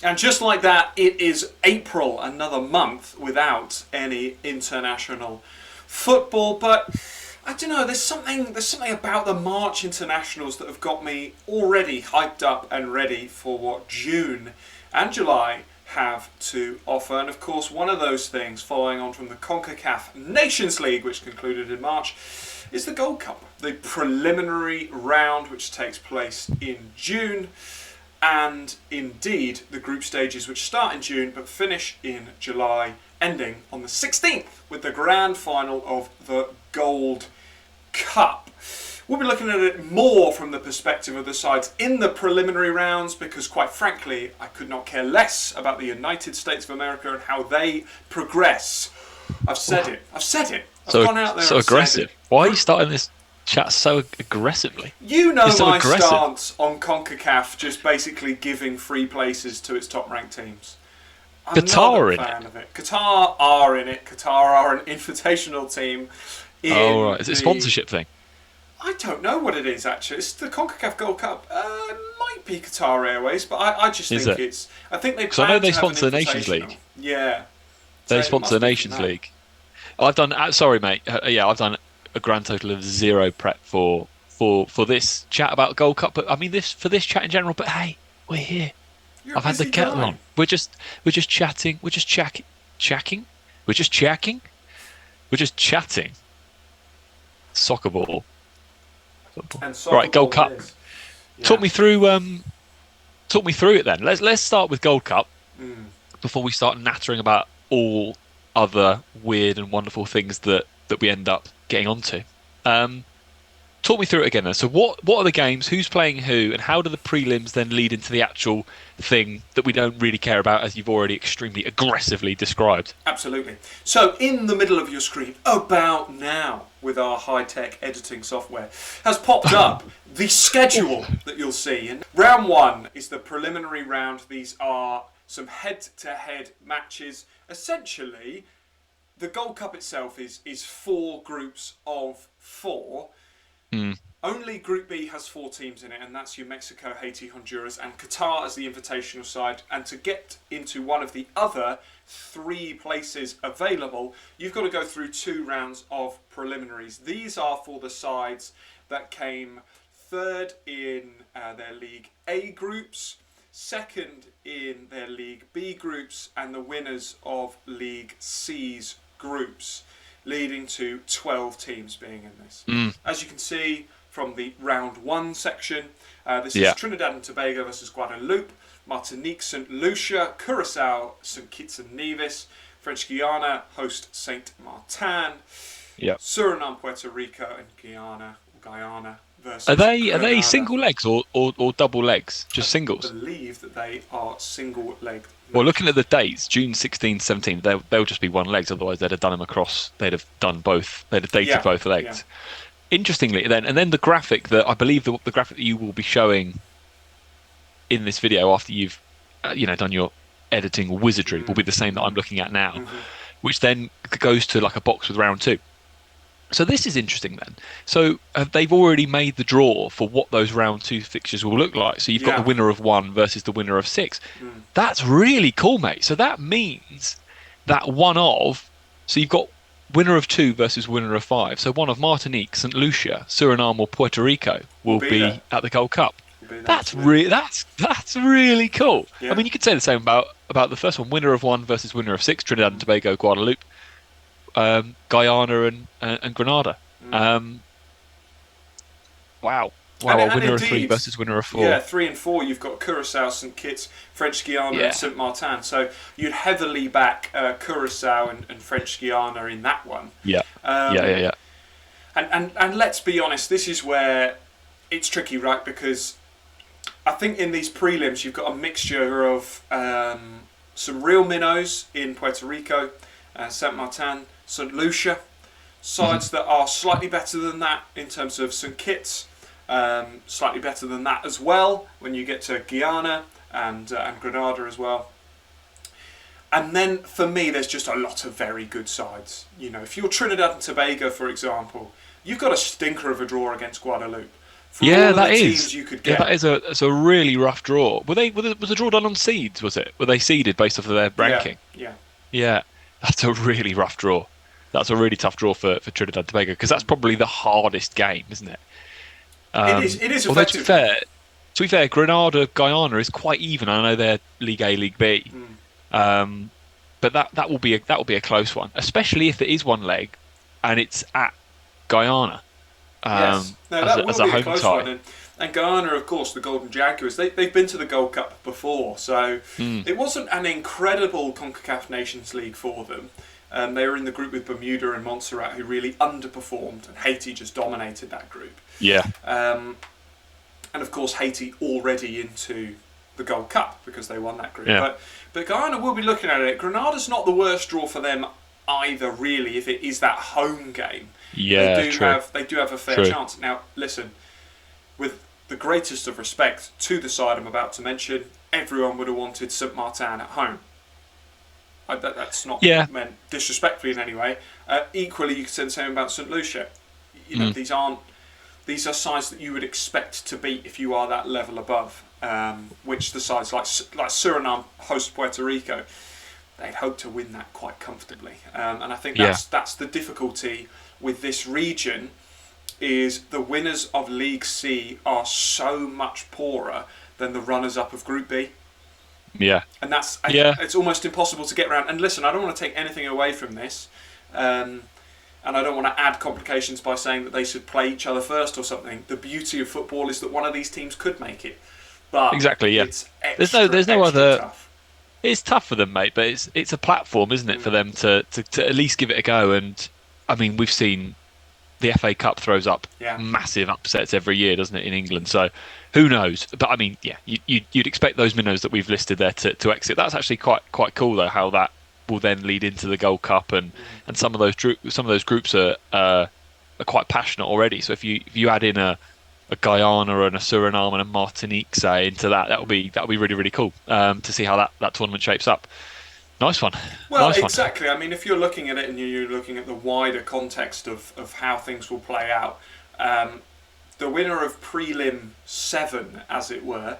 And just like that, it is April, another month without any international football. But I don't know. There's something about the March internationals that have got me already hyped up and ready for what June and July have to offer. And of course, one of those things, following on from the CONCACAF Nations League, which concluded in March, is the Gold Cup, the preliminary round, which takes place in June. And indeed, the group stages, which start in June but finish in July, ending on the 16th with the grand final of the Gold Cup. We'll be looking at it more from the perspective of the sides in the preliminary rounds because, quite frankly, I could not care less about the United States of America and how they progress. I've said it. I've gone out there so and aggressive. said it. Why are you starting this chat so aggressively? You know so my aggressive. stance on CONCACAF just basically giving free places to its top-ranked teams. I'm Qatar not are a in fan of it. Qatar are in it. Qatar are an invitational team. Oh, right. Is it a sponsorship thing? I don't know what it is, actually. It's the CONCACAF Gold Cup. It might be Qatar Airways, but I just think it's... I think they plan I know they to have sponsor an the Nations invitational. League. Yeah. They So it sponsor must the be Nations from that. League. I've done... sorry, mate. I've done a grand total of 0 prep for this chat about Gold Cup. But I mean, for this chat in general. But hey, we're here. You're a I've had the busy kettle guy. on. We're just chatting. We're just chatting. We're just chatting. We're just chatting. Soccer ball. And soccer Right, Gold ball Cup. it is. Yeah. Talk me through it then. Let's start with Gold Cup before we start nattering about all other weird and wonderful things that we end up getting onto. Talk me through it again then. So what are the games, who's playing who, and how do the prelims then lead into the actual thing that we don't really care about, as you've already extremely aggressively described? Absolutely. So, in the middle of your screen, about now, with our high-tech editing software, has popped up the schedule that you'll see. And round 1 is the preliminary round. These are some head-to-head matches. Essentially, the Gold Cup itself is 4 groups of 4. Only Group B has 4 teams in it, and that's Mexico, Haiti, Honduras, and Qatar as the invitational side. And to get into one of the other 3 places available, you've got to go through 2 rounds of preliminaries. These are for the sides that came 3rd in their League A groups, 2nd in their League B groups, and the winners of League C's groups, leading to 12 teams being in this. As you can see from the round 1 section, this is Trinidad and Tobago versus Guadeloupe, Martinique, St. Lucia, Curacao, St. Kitts and Nevis, French Guiana host Saint Martin, Suriname, Puerto Rico, and Guyana versus Are they Grenada. single legs or double legs? Just singles? I believe that they are single-legged. Well, looking at the dates, June 16, 17, they'll just be one legs. Otherwise, they'd have done them across. They'd have done both. They'd have dated both legs. Yeah. Interestingly, then the graphic that I believe the graphic that you will be showing in this video after you've done your editing wizardry will be the same that I'm looking at now, which then goes to like a box with round 2. So this is interesting then. So they've already made the draw for what those round 2 fixtures will look like. So you've got the winner of 1 versus the winner of 6. That's really cool, mate. So that means that so you've got winner of 2 versus winner of 5. So one of Martinique, St. Lucia, Suriname or Puerto Rico will be at the Gold Cup. That's really cool. Yeah. I mean, you could say the same about the first one. Winner of 1 versus winner of 6, Trinidad and Tobago, Guadeloupe. Guyana and Grenada. Wow. And winner of 3 versus winner of 4. Yeah, 3 and 4. You've got Curacao, St. Kitts, French Guiana, and St. Martin. So you'd heavily back Curacao and French Guiana in that one. Yeah. And let's be honest, this is where it's tricky, right? Because I think in these prelims you've got a mixture of some real minnows in Puerto Rico, St. Martin, St. Lucia, sides that are slightly better than that in terms of St. Kitts, slightly better than that as well when you get to Guyana and Grenada as well. And then for me, there's just a lot of very good sides. You know, if you're Trinidad and Tobago, for example, you've got a stinker of a draw against Guadeloupe. for all of the teams you could get. Yeah, it's a really rough draw. Was the draw done on seeds? Was it? Were they seeded based off of their ranking? Yeah. That's a really rough draw. That's a really tough draw for Trinidad and Tobago because that's probably the hardest game, isn't it? It is. Although to be fair, Grenada Guyana is quite even. I know they're League A, League B, but that will be a close one, especially if it is one leg, and it's at Guyana. Yes, no, that will be a close one. And Guyana, of course, the Golden Jaguars, they've been to the Gold Cup before, so it wasn't an incredible CONCACAF Nations League for them. They were in the group with Bermuda and Montserrat, who really underperformed, and Haiti just dominated that group. Yeah. And of course, Haiti already into the Gold Cup because they won that group. Yeah. But Guyana will be looking at it. Grenada's not the worst draw for them either, really, if it is that home game. Yeah, they do have a fair chance. Now, listen, with the greatest of respect to the side I'm about to mention, everyone would have wanted Saint Martin at home. That's not meant disrespectfully in any way. Equally, you could say the same about St. Lucia. You know, these are sides that you would expect to beat if you are that level above. Which the sides like Suriname host Puerto Rico, they'd hope to win that quite comfortably. And I think that's the difficulty with this region, is the winners of League C are so much poorer than the runners-up of Group B. Yeah. And it's almost impossible to get around. And listen, I don't want to take anything away from this. And I don't want to add complications by saying that they should play each other first or something. The beauty of football is that one of these teams could make it. But exactly, yeah. It's there's no other. Tough. It's tough for them, mate, but it's a platform, isn't it, for them to at least give it a go. And I mean, we've seen the FA Cup throws up massive upsets every year, doesn't it, in England? So who knows? But I mean, you'd expect those minnows that we've listed there to exit. That's actually quite cool, though, how that will then lead into the Gold Cup, and some of those groups are quite passionate already. So if you add in a Guyana and a Suriname and a Martinique, say, into that'll be really, really cool to see how that tournament shapes up. Nice one. Well, exactly. I mean, if you're looking at it and you're looking at the wider context of how things will play out, the winner of Prelim 7, as it were,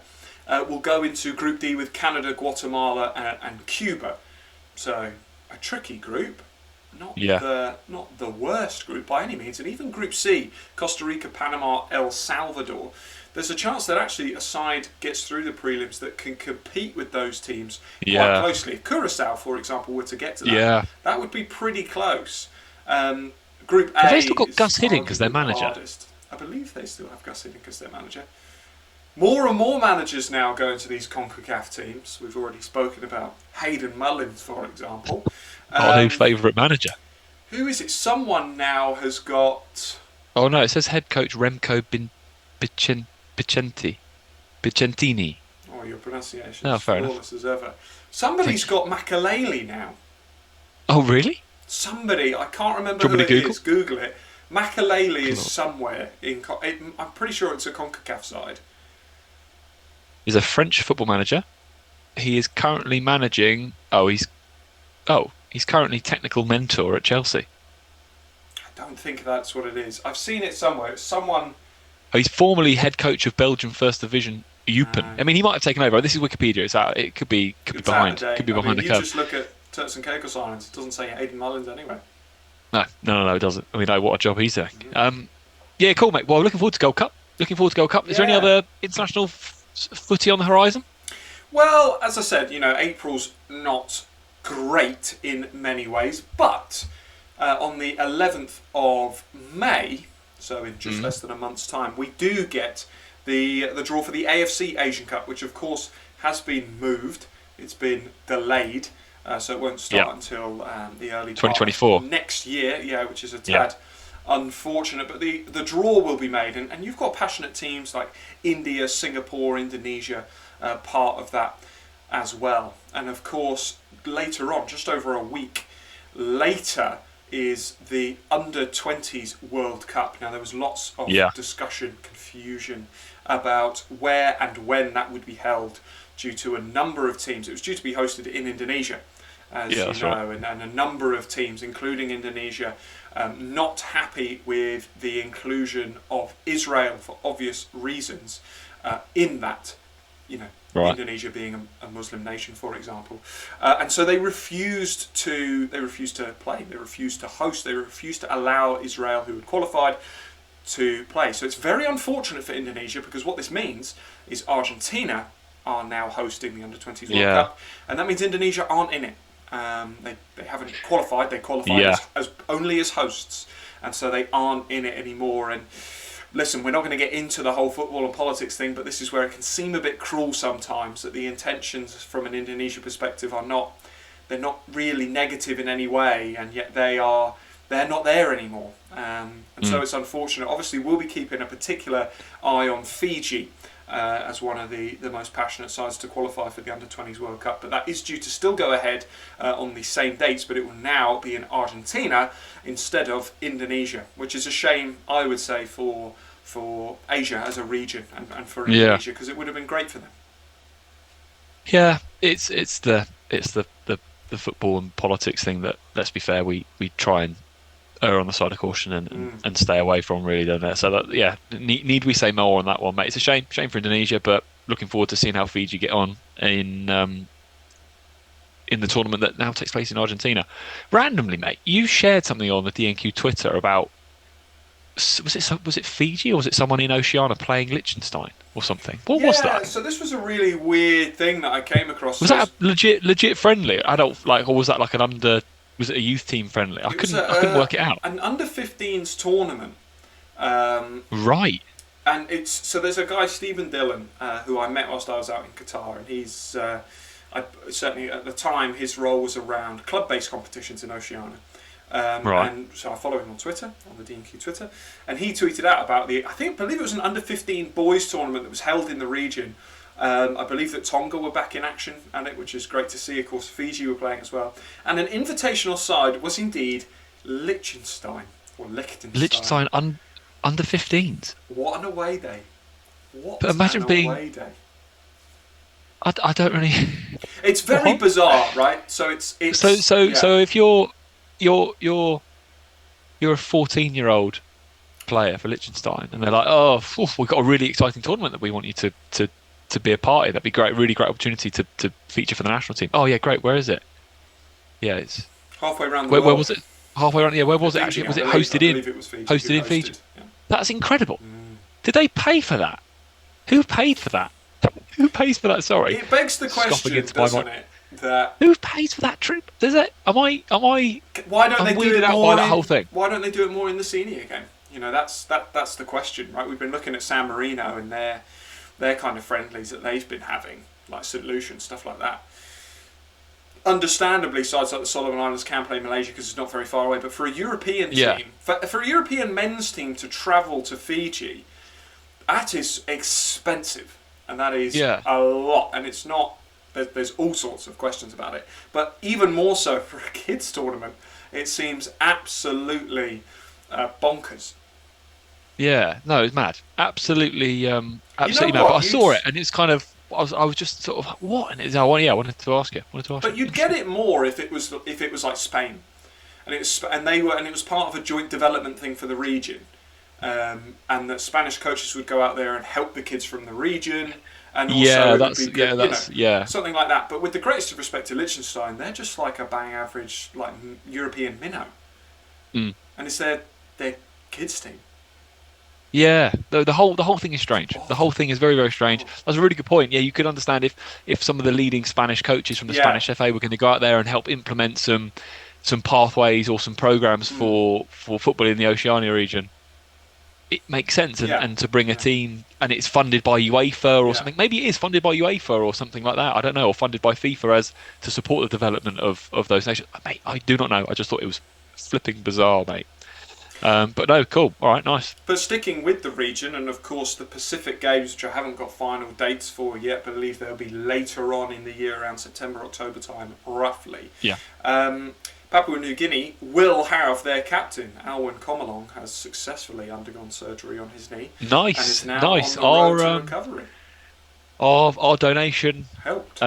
will go into Group D with Canada, Guatemala and Cuba. So, a tricky group. Not the worst group by any means. And even Group C, Costa Rica, Panama, El Salvador, there's a chance that actually a side gets through the prelims that can compete with those teams quite closely. If Curacao, for example, were to get to that, that would be pretty close. Group A. Have they still got Gus Hiddink as their manager? Hardest. I believe they still have Gus Hiddink as their manager. More and more managers now go into these CONCACAF teams. We've already spoken about Hayden Mullins, for example. Our new favourite manager. Who is it? Someone now has got... Oh no, it says head coach Remco Vicentini. Oh, your pronunciation is flawless as ever. Somebody's got Makalele now. Oh, really? Somebody, I can't remember who it is. Google it. Makalele is somewhere in... I'm pretty sure it's a CONCACAF side. He's a French football manager. He is currently managing... He's currently technical mentor at Chelsea. I don't think that's what it is. I've seen it somewhere. It's someone... Oh, he's formerly head coach of Belgian First Division Eupen. I mean, he might have taken over. This is Wikipedia. It's out. It could be behind. Could be behind the curve. You just look at Turks and Caicos Islands. It doesn't say Hayden Mullins anyway. No, it doesn't. I mean, what a job he's doing. Yeah, cool, mate. Well, looking forward to Gold Cup. Is there any other international footy on the horizon? Well, as I said, April's not great in many ways, but on the 11th of May, so in just less than a month's time, we do get the draw for the AFC Asian Cup, which of course has been moved. It's been delayed, so it won't start until the early 2024 next year. Which is a tad unfortunate, but the draw will be made, and you've got passionate teams like India, Singapore, Indonesia, part of that as well. And of course, later on, just over a week later, is the Under-20s World Cup. Now, there was lots of discussion, confusion about where and when that would be held due to a number of teams. It was due to be hosted in Indonesia. as Yeah, you that's know, right. and a number of teams, including Indonesia, not happy with the inclusion of Israel for obvious reasons in that, you know, Right. Indonesia being a Muslim nation, for example, and so they refused to play, they refused to host, they refused to allow Israel, who had qualified, to play. So it's very unfortunate for Indonesia, because what this means is Argentina are now hosting the Under-20s World Yeah. Cup, and that means Indonesia aren't in it. They haven't qualified. They qualified Yeah. as only as hosts, and so they aren't in it anymore. And listen, we're not going to get into the whole football and politics thing, but this is where it can seem a bit cruel sometimes, that the intentions from an Indonesia perspective are not, they're not really negative in any way, and yet they're not there anymore. And so it's unfortunate. Obviously, we'll be keeping a particular eye on Fiji as one of the most passionate sides to qualify for the Under-20s World Cup. But that is due to still go ahead on the same dates, but it will now be in Argentina instead of Indonesia, which is a shame, I would say, for Asia as a region, and for Yeah. Indonesia, because it would have been great for them. Yeah, it's the football and politics thing that, let's be fair, we try and err on the side of caution and stay away from, really, don't it? So that, yeah, need we say more on that one, mate? It's a shame for Indonesia, but looking forward to seeing how Fiji get on in the tournament that now takes place in Argentina. Randomly, mate, you shared something on the DNQ Twitter about, was it Fiji, or was it someone in Oceania playing Liechtenstein or something? What was Yeah, that? so this was a really weird thing that I came across. Was that a legit friendly adult, like, or was that like an under? Was it a youth team friendly? It was I couldn't work it out. an under-15s tournament. Right. And so there's a guy, Stephen Dillon, who I met whilst I was out in Qatar, and he's certainly at the time his role was around club-based competitions in Oceania. Right. And so I follow him on Twitter, on the DNQ Twitter, and he tweeted out about I believe it was an under-15 boys tournament that was held in the region. I believe that Tonga were back in action at it, which is great to see. Of course, Fiji were playing as well. And an invitational side was indeed Liechtenstein, or Liechtenstein. Liechtenstein under 15s. What an away day. But imagine being away day. I don't really. It's very bizarre, right? So it's so if you're a 14-year-old player for Liechtenstein, and they're like, oh, we've got a really exciting tournament that we want you to be a part of. That'd be great, really great opportunity to feature for the national team. Oh yeah, great. Where is it? Yeah, it's halfway around the world. Where was it? Halfway around. Yeah, where was it actually? Was it hosted in? I believe it was Fiji. Hosted in Fiji. Yeah. That's incredible. Did they pay for that? Who paid for that? Who pays for that? Sorry. It begs the question, doesn't it? That who pays for that trip? Does it? Am I? Why don't they do it out more by that whole thing? Why don't they do it more in the senior game? You know, that's the question, right? We've been looking at San Marino and their kind of friendlies that they've been having, like St. Lucia and stuff like that. Understandably, sides like the Solomon Islands can play Malaysia because it's not very far away. But for a European team, for a European men's team to travel to Fiji, that is expensive, and that is a lot. And it's not. There's all sorts of questions about it, but even more so for a kids tournament, it seems absolutely bonkers. Yeah, no, it's mad. Absolutely, absolutely mad. What? But I saw it, and it's kind of. I was just sort of what? And I wanted to ask you. But you'd get it more if it was like Spain, and it was part of a joint development thing for the region, and that Spanish coaches would go out there and help the kids from the region. And also something like that. But with the greatest of respect to Liechtenstein, they're just like a bang average like European minnow, and it's their kids team. Yeah, the whole thing is strange. The whole thing is very, very strange. That's a really good point. Yeah, you could understand if some of the leading Spanish coaches from the Spanish FA were going to go out there and help implement some pathways or some programs for football in the Oceania region. It makes sense, and to bring a team, and it's funded by UEFA or something. Maybe it is funded by UEFA or something like that. I don't know, or funded by FIFA as to support the development of those nations. Mate, I do not know. I just thought it was flipping bizarre, mate. But no, cool. All right, nice. But sticking with the region, and of course the Pacific Games, which I haven't got final dates for yet, but I believe they'll be later on in the year, around September, October time, roughly. Yeah. Papua New Guinea will have their captain, Alwyn Comalong, has successfully undergone surgery on his knee. Nice, and is now nice. On the road to recovery. Our donation helped.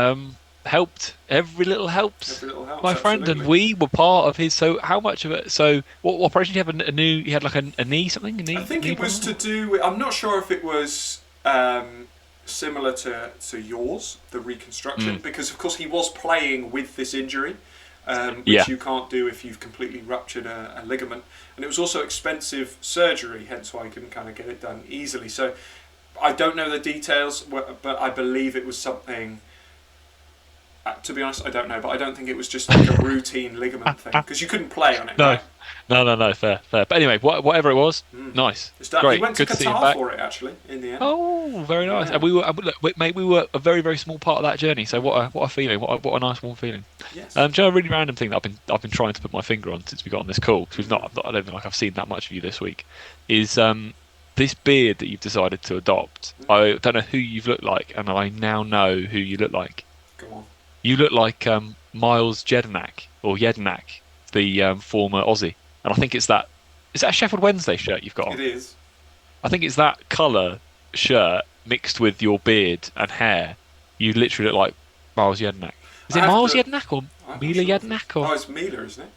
helped. Every little helps, Every little helps, my friend, and absolutely. we were part of his. So how much of it? So what operation did you have? A new? You had like a knee something? A I knee? think Knee it was to problem? do with, I'm not sure if it was similar to yours, the reconstruction, Mm. because of course he was playing with this injury, Yeah. which you can't do if you've completely ruptured a ligament. And it was also expensive surgery, hence why I couldn't kind of get it done easily. So I don't know the details, but I believe it was something. To be honest, I don't know, but I don't think it was just like a routine ligament thing because you couldn't play on it, No, right? no. Fair. But anyway, whatever it was, Mm. nice, It's done. He great, went to good to see him Qatar back. for it actually in the end. Oh, very nice. Yeah. And we were, look, mate, we were a very, very small part of that journey. So what a feeling, what a nice warm feeling. Yes. Do you know a really random thing that I've been trying to put my finger on since we got on this call? Because I don't think like I've seen that much of you this week. Is this beard that you've decided to adopt? I don't know who you've looked like, and I now know who you look like. Go on. You look like Miles Jedinak, the former Aussie, and I think it's that. Is that a Sheffield Wednesday shirt you've got on? It is. I think it's that colour shirt mixed with your beard and hair. You literally look like Miles Jedinak. Is I it have Miles to- Jedinak or I'm not Mila sure. Jedinak Oh, or it's Mila, isn't it?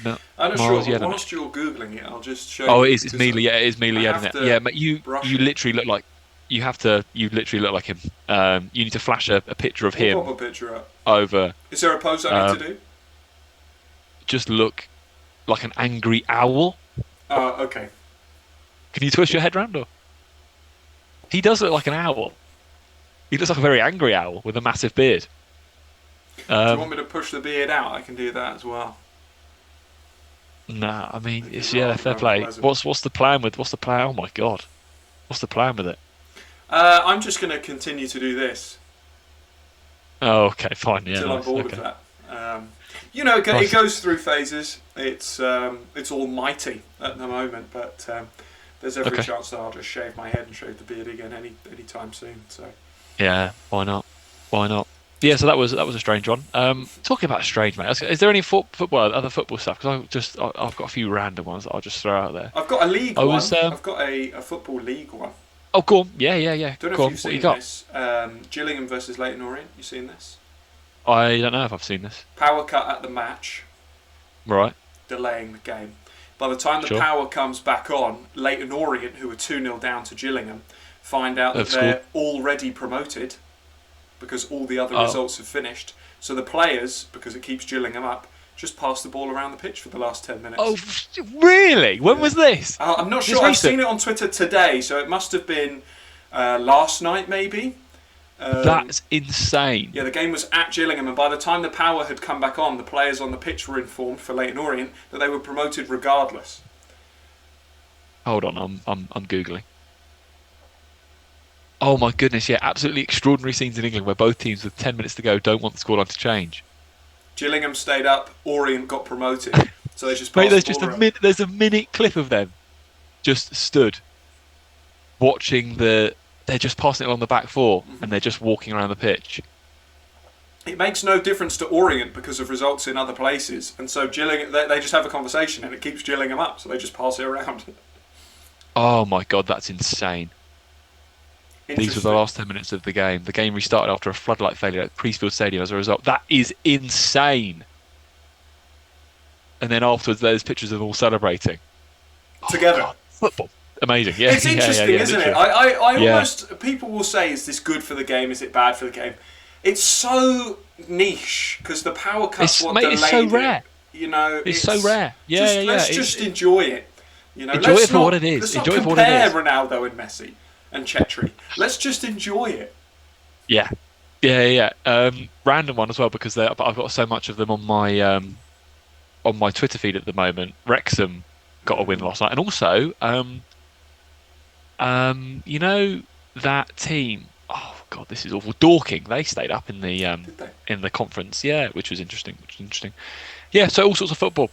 no? I'm not Miles sure. But Jedinak. whilst you're googling it, I'll just show Oh, you. it is. It's because Mila. Yeah, it is Mila I have Jedinak. to Yeah, but you brush you it. literally look like you have to. You literally look like him. You need to flash a picture of We'll him pop a picture up. over. Is there a pose I need to do? Just look like an angry owl. Oh, okay. Can you twist your head round? Or he does look like an owl. He looks like a very angry owl with a massive beard. Do you want me to push the beard out? I can do that as well. Nah, I mean Make it's it rather fair play. pleasant. What's the plan with what's the plan? Oh my god, what's the plan with it? I'm just going to continue to do this Oh, okay, fine, yeah, until I'm nice, bored okay. of that. It Nice. goes through phases. It's almighty at the moment, but there's every Okay. chance that I'll just shave my head and shave the beard again any time soon. So Yeah, why not? Why not? Yeah, so that was a strange one. Talking about strange, mate. Is there any football, other football stuff? Because I've got a few random ones that I'll just throw out there. I've got a league I one. was, I've got a football league one. Oh, go on. Yeah. Don't know Go if on. you've What you seen got? this. Gillingham versus Leighton Orient. You seen this? I don't know if I've seen this. Power cut at the match, Right. delaying the game. By the time the Sure. power comes back on, Leighton Orient, who are 2-0 down to Gillingham, find out that They've scored. they're already promoted because all the other Oh. results have finished. So the players, because it keeps Gillingham up, just pass the ball around the pitch for the last 10 minutes. Oh, really? When was this? I'm not This sure. I've recent? seen it on Twitter today, so it must have been last night, maybe. That's insane. Yeah, the game was at Gillingham, and by the time the power had come back on, the players on the pitch were informed for Leighton Orient that they were promoted regardless. Hold on, I'm googling. Oh my goodness, yeah, absolutely extraordinary scenes in England where both teams with 10 minutes to go don't want the scoreline to change. Gillingham stayed up, Orient got promoted, so they just passed Mate, there's the just ball around. there's a minute clip of them just stood watching they're just passing it along the back four and they're just walking around the pitch. It makes no difference to Orient because of results in other places, and so Gillingham they just have a conversation and it keeps Gillingham up, so they just pass it around. Oh my god, that's insane. These were the Interesting. last 10 minutes of the game. The game restarted after a floodlight failure at Priestfield Stadium as a result. That is insane. And then afterwards, there's pictures of them all celebrating. Together. God, football. Amazing. Yeah, It's interesting, isn't it? literally. I Yeah. almost people will say, "Is this good for the game? Is it bad for the game?" It's so niche because the power cut's what delayed it's so rare. it. You know, It's so rare. Yeah. Let's just enjoy it. You know, Enjoy let's it for not, what it is. Let's not Enjoy it for what it compare is. Ronaldo and Messi and Chetri. Let's just enjoy it. Yeah. Random one as well because I've got so much of them on my Twitter feed at the moment. Wrexham got a win last night, and also, you know that team. Oh God, this is awful. Dorking. They stayed up in the Did they? in the conference. Yeah, which was interesting. Yeah, so all sorts of football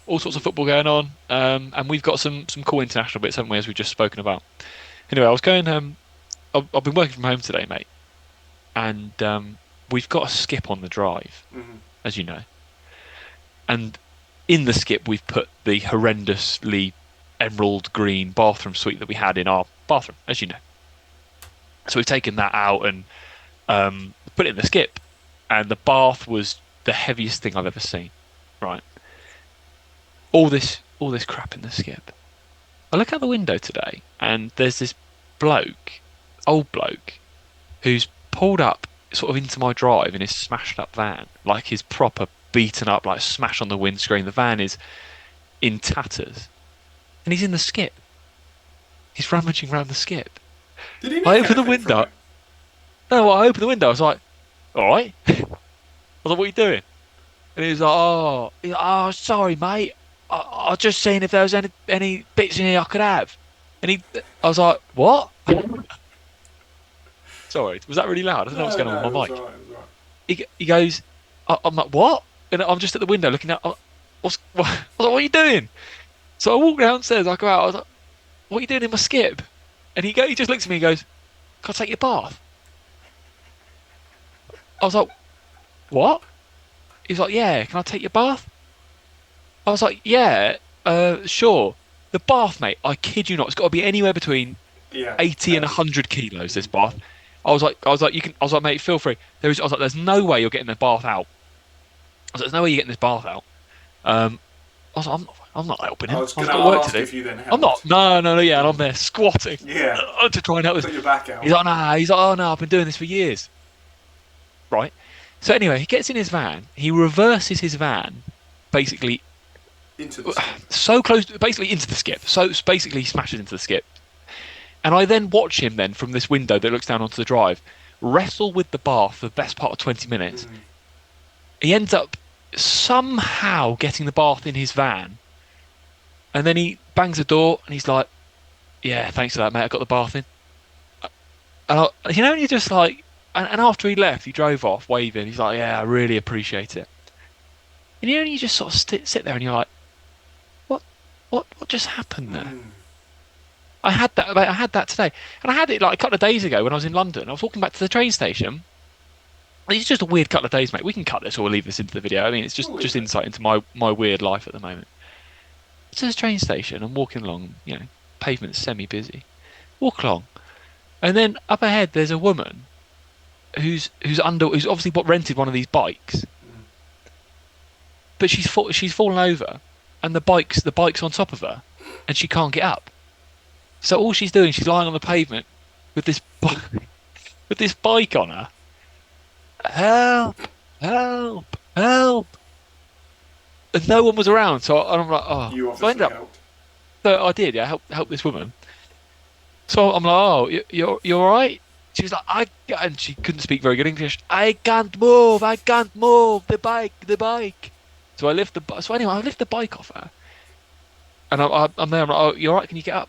going on, and we've got some cool international bits, haven't we? As we've just spoken about. Anyway, I was going. I've been working from home today, mate, and we've got a skip on the drive, as you know, and in the skip we've put the horrendously emerald green bathroom suite that we had in our bathroom, as you know. So we've taken that out and put it in the skip, and the bath was the heaviest thing I've ever seen. Right, all this crap in the skip. I look out the window today, and there's this old bloke, who's pulled up sort of into my drive in his smashed up van, like his proper beaten up, like smash on the windscreen. The van is in tatters, and he's in the skip. He's rummaging around the skip. Did he I nick open the anything from window. it? No, I opened the window. I was like, "All right." I was like, "What are you doing?" And he was like, "Oh, sorry, mate. I was just seeing if there was any bits in here I could have." I was like, "What?" Sorry, was that really loud? I don't know what's No, going on no, with it my was mic. alright, it was alright. He goes, I'm like, "What?" And I'm just at the window looking out. What? I was like, "What are you doing?" So I walk downstairs. I go out. I was like, "What are you doing in my skip?" And he just looks at me and goes, "Can I take your bath?" I was like, "What?" He's like, "Yeah, can I take your bath?" I was like, "Yeah, sure." The bath, mate, I kid you not, it's got to be anywhere between Yeah, 80 and heavy. 100 kilos, this bath. I was like, "Mate, feel free." I was like, "There's no way you're getting the bath out." I was like, "There's no way you're getting this bath out." Um, I was like, I'm not helping I him. was I've going to got work to ask do. if you then I'm not. helped. No, no, no. Yeah, and I'm there squatting Yeah, to try and help this. put your back out He's like, "Nah." He's like, "Oh no, I've been doing this for years." Right. So anyway, he gets in his van. He reverses his van, basically into the skip. so close, basically into the skip. So it's basically he smashes into the skip. And I then watch him then from this window that looks down onto the drive wrestle with the bath for the best part of 20 minutes. Mm. He ends up somehow getting the bath in his van, and then he bangs the door and he's like, "Yeah, thanks for that, mate. I got the bath in." And you're just like, and after he left, he drove off waving. He's like, "Yeah, I really appreciate it." And you just sort of sit there and you're like, "What, what just happened there?" Mm. I had that today, and I had it like a couple of days ago when I was in London. I was walking back to the train station. It's just a weird couple of days, mate. We can cut this or we'll leave this into the video. I mean, it's We'll just leave it. insight into my weird life at the moment. To the train station, I'm walking along, pavement's semi-busy. Walk along, and then up ahead there's a woman who's obviously rented one of these bikes, Mm. but she's fallen over, and the bike's on top of her, and she can't get up. So all she's doing, she's lying on the pavement with with this bike on her. Help! Help! Help! And no one was around, and I'm like, oh. You So I ended obviously up, helped. so I did, yeah, help this woman. So I'm like, "Oh, you're all right?" She was like, and she couldn't speak very good English. I can't move. The bike. So anyway, I lift the bike off her, and I'm there. I'm like, "Oh, you all right? Can you get up?"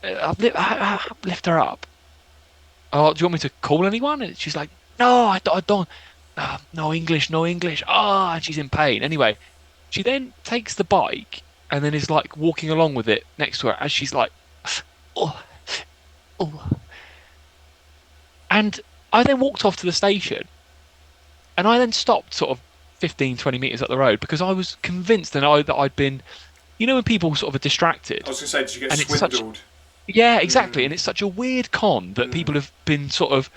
I lift her up. "Oh, do you want me to call anyone?" And she's like, "No, I don't. No English, no English." Ah, and she's in pain. Anyway, she then takes the bike and then is like walking along with it next to her as she's like, "Oh, oh." And I then walked off to the station, and I then stopped sort of 15, 20 meters up the road because I was convinced that I'd been, when people sort of are distracted, I was going to say, did you get and it's such, swindled? yeah, exactly, Mm. and it's such a weird con that Mm. people have been sort of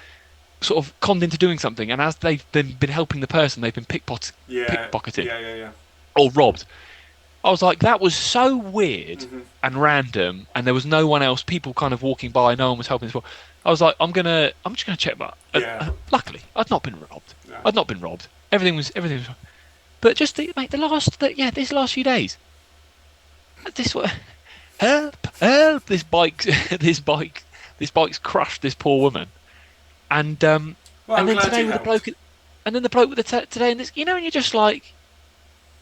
conned into doing something, and as they've been helping the person, they've been Yeah, pickpocketed yeah. or robbed. I was like, that was so weird Hmm. and random, and there was no one else. People kind of walking by, no one was helping. I was like, I'm just gonna check that. Yeah, Luckily, I'd not been robbed. no. I'd not been robbed. Everything was. But just mate, these last few days, this help! This bike's crushed this poor woman, and Well, and I'm then glad today you with the helped. bloke, and then the bloke with today, and this, and you're just like,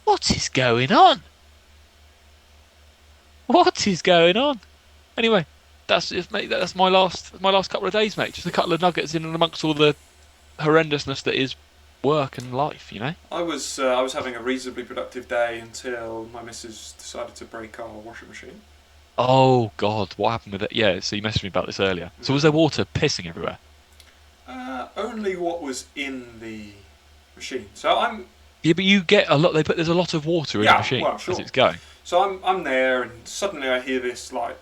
what is going on? What is going on? Anyway, that's it, mate. That's my last couple of days, mate. Just a couple of nuggets in and amongst all the horrendousness that is work and life. I was having a reasonably productive day until my missus decided to break our washing machine. Oh God, what happened with it? Yeah, so you messaged me about this earlier. So was there Mm. water pissing everywhere? Only what was in the machine. So I'm Yeah, but you get a lot. There's a lot of water in the yeah, machine well, as sure. it's going. So I'm there, and suddenly I hear this like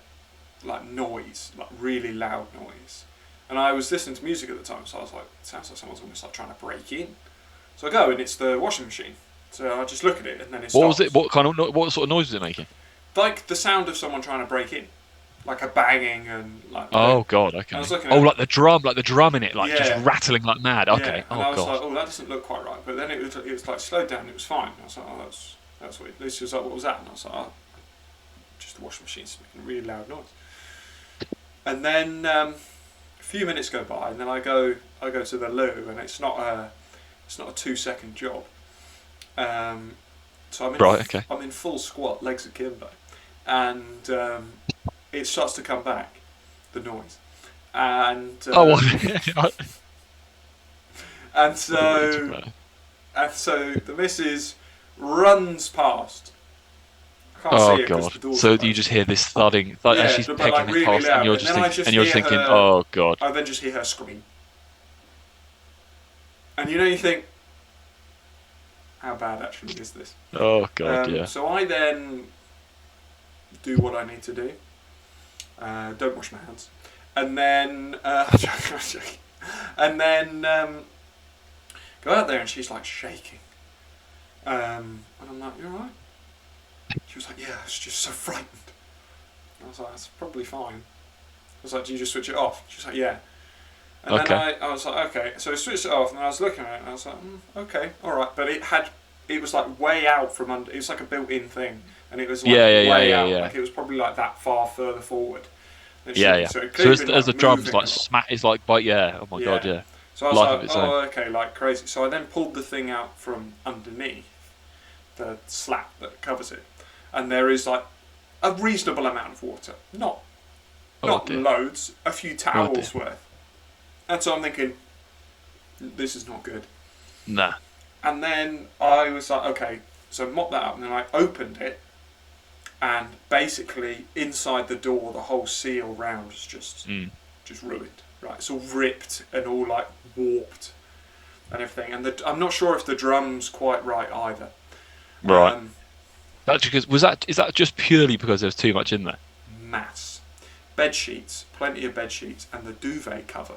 noise, like really loud noise. And I was listening to music at the time, so I was like, it sounds like someone's almost like trying to break in. So I go and it's the washing machine. So I just look at it and then it What stops. was it? What sort of noise was it making? Like the sound of someone trying to break in, like a banging and like. Oh God, okay. I was looking Oh, at, like the drum in it, like just yeah, rattling like mad. yeah, Okay. and Oh I was God. like, oh, that doesn't look quite right. But then it was like slowed down. It was fine. I was like, oh, that's weird. Lucy was like, what was that? And I was like, oh, just the washing machine's making a really loud noise. And then a few minutes go by, and then I go to the loo, and it's not a 2-second job. So I'm in full squat, legs akimbo, and it starts to come back, the noise, and and so the missus runs past. I can't see her because the door's So closed. you just hear this thudding as she's pegging like it really past, loud. and you're just thinking, oh God. I then just hear her scream, and you think, how bad actually is this? Oh God, yeah. So I then do what I need to do. Don't wash my hands, and then and then go out there, and she's like shaking, and I'm like, "You alright?" She was like, "Yeah, I was just so frightened." I was like, "That's probably fine." I was like, "Do you just switch it off?" She was like, "Yeah." And then I was like, "Okay." So I switched it off, and I was looking at it, and I was like, "Okay, all right." But it was like way out from under. It was like a built-in thing, and it was like way out. Like it was probably like that far further forward. Yeah. So as the drums like smack is like bite. Yeah. Oh my God. Yeah. So I was like, oh, okay, like crazy. So I then pulled the thing out from underneath the slat that covers it, and there is like a reasonable amount of water, not loads, a few towels worth. And so I'm thinking, this is not good. Nah. And then I was like, okay, so mop that up, and then I opened it, and basically inside the door, the whole seal round was just ruined. Right, it's all ripped and all like warped and everything. And I'm not sure if the drum's quite right either. Right. Is that just purely because there's too much in there? Mass. Bed sheets, plenty of bed sheets, and the duvet cover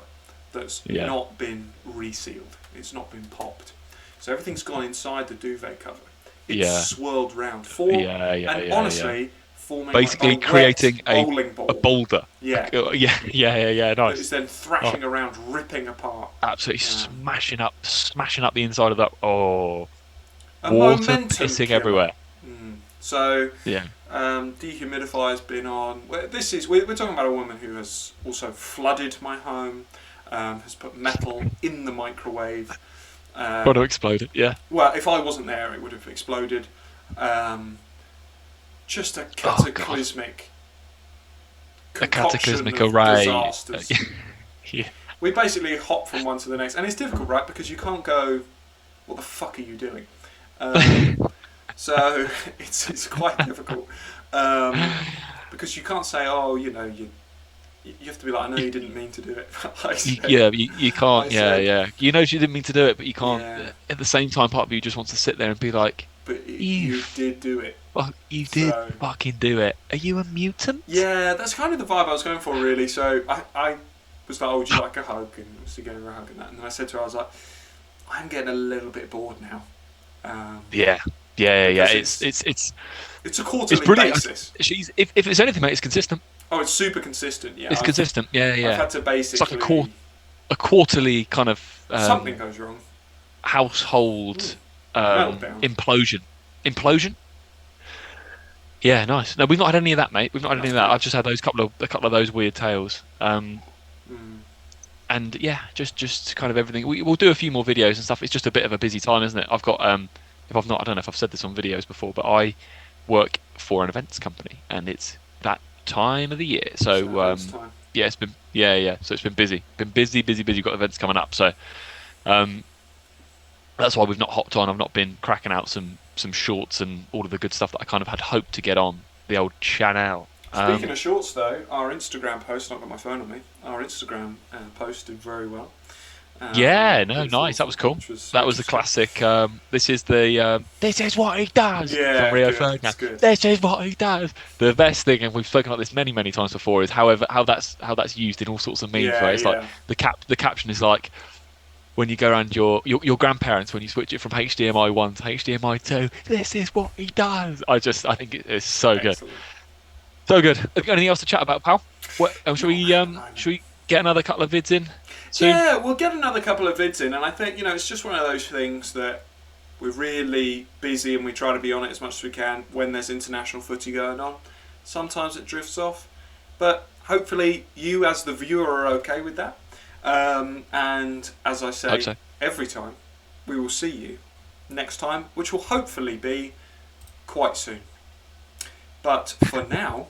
that's not been resealed. It's not been popped. So everything's gone inside the duvet cover. It's swirled round. Honestly, forming basically like creating a boulder. Yeah. Nice. It's then thrashing around, ripping apart. Absolutely smashing up the inside of that. Oh, a water pissing everywhere. So dehumidifier's been on. We're talking about a woman who has also flooded my home, has put metal in the microwave. Got to explode it, yeah. Well, if I wasn't there, it would have exploded. Just a cataclysmic array. Disasters. Yeah. We basically hop from one to the next, and it's difficult, right? Because you can't go, "What the fuck are you doing?" So it's quite difficult because you can't say, "Oh, you have to be like, I know you didn't mean to do it." You can't. You know she didn't mean to do it, but you can't. Yeah. At the same time, part of you just wants to sit there and be like, "But you did do it. You did fucking do it. Are you a mutant?" Yeah, that's kind of the vibe I was going for, really. So I was like, "Oh, would you like a hug?" And was giving her a hug and that. And then I said to her, I was like, "I'm getting a little bit bored now." Yeah. It's a quarterly basis. If it's anything, mate, it's consistent. Oh, it's super consistent. Yeah, it's consistent. Yeah. I've had to basically. It's like a quarterly kind of. Something goes wrong. Household implosion. Yeah, nice. No, we've not had any of that, mate. We've not had any of that. I've just had a couple of those weird tales. And yeah, just kind of everything. We'll do a few more videos and stuff. It's just a bit of a busy time, isn't it? I've got I don't know if I've said this on videos before, but I work for an events company, and it's that time of the year. So it's been So it's been busy. Got events coming up. So that's why we've not hopped on. I've not been cracking out some shorts and all of the good stuff that I kind of had hoped to get on the old channel. Speaking of shorts, though, our Instagram post, I've not got my phone on me, our Instagram post did very well. Nice. That was cool. That was the classic. This is what he does from Rio Ferdinand. This is what he does. The best thing, and we've spoken about this many times before, is how that's used in all sorts of memes. Right? It's like the caption is like, when you go around your grandparents when you switch it from HDMI 1 to HDMI 2. This is what he does. I think it's so good, Excellent. so good. Have you got anything else to chat about, pal? What Not at the moment. should we get another couple of vids in soon? Yeah, we'll get another couple of vids in, and I think it's just one of those things that we're really busy and we try to be on it as much as we can when there's international footy going on. Sometimes it drifts off, but hopefully you as the viewer are okay with that. And as I say, Hope so. every time we will see you next time, which will hopefully be quite soon. But for now,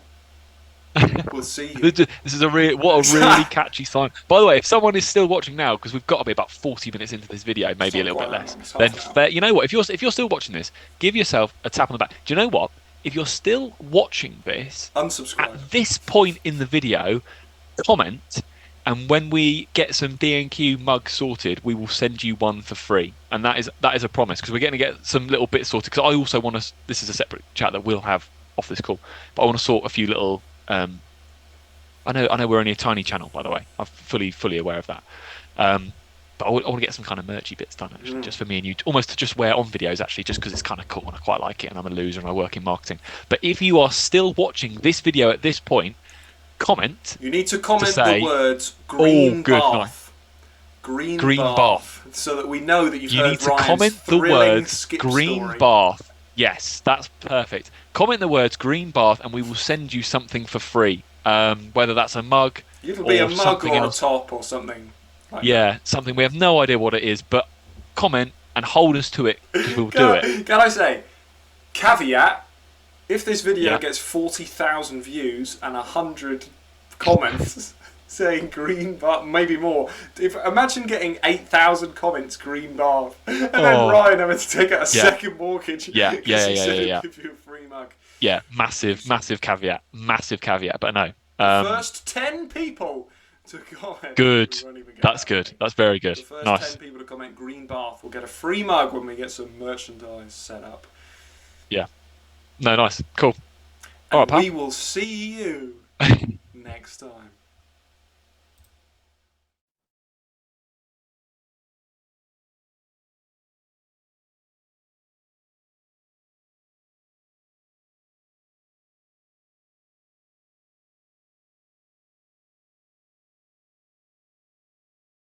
we'll see you. This is what a really catchy sign. By the way, if someone is still watching now, because we've got to be about 40 minutes into this video, maybe a little bit less, then you know what? If you're still watching this, give yourself a tap on the back. Do you know what? If you're still watching this, Unsubscribe. at this point in the video, comment, and when we get some DNQ mugs sorted, we will send you one for free. And that is a promise, because we're going to get some little bits sorted. Because I also want to. This is a separate chat that we'll have off this call, but I want to sort a few little. I know we're only a tiny channel, by the way. I'm fully aware of that. But I want to get some kind of merchy bits done, actually, just for me and you, almost to just wear on videos, actually, just because it's kind of cool and I quite like it, and I'm a loser and I work in marketing. But if you are still watching this video at this point, comment. You need to comment say, the words green good bath. night. Green bath. bath. So that we know that you've You heard need to Ryan's comment the thrilling words skip green story. bath. Yes, that's perfect. Comment the words green bath and we will send you something for free. Whether that's a mug It'll be or a mug something or else. a top or something. Yeah, something we have no idea what it is, but comment and hold us to it, because we'll do it. Can I say, caveat, if this video Yeah. gets 40,000 views and 100 comments saying green bath, maybe more. Imagine getting 8,000 comments green bath, and then Ryan having to take out a second mortgage because he said he'd give you a free mug. Yeah, massive caveat, but no. First 10 people to comment. Good. That's good. That's very good. The first Nice. 10 people to comment green bath will get a free mug when we get some merchandise set up. Yeah. No, nice. Cool. All right, pal. We will see you next time.